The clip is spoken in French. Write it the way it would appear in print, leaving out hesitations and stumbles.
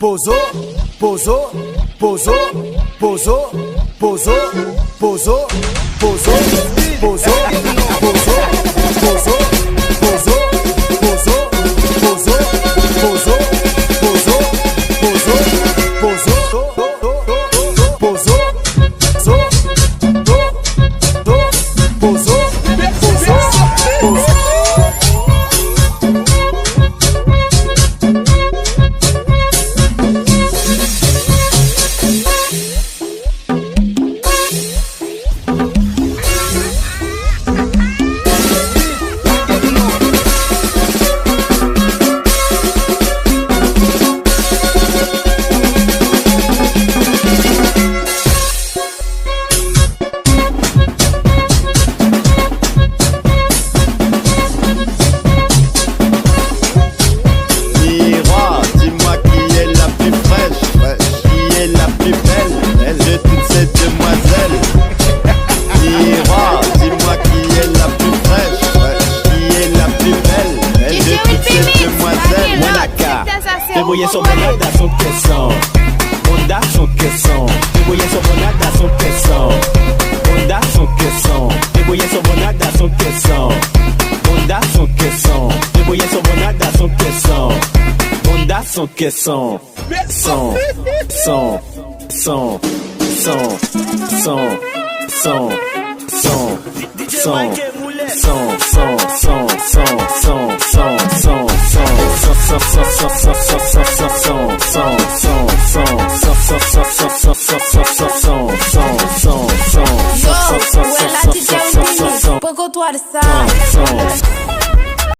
pozo, pozo, pozo, pozo, pozo, pozo, pozo, pozo, pozo, pozo, pozo, pozo, pozo, pozo, pozo, pozo, pozo, pozo, pozo, voyez son bonade à son caisson. Honda son caisson. Vous voyez son bonade à son caisson. Honda son caisson. Vous voyez son bonade à son caisson. Honda son caisson. Vous voyez son bonade à son caisson. Honda son caisson. Son, son, son, son, son, son, son, son, Poco tu arsa.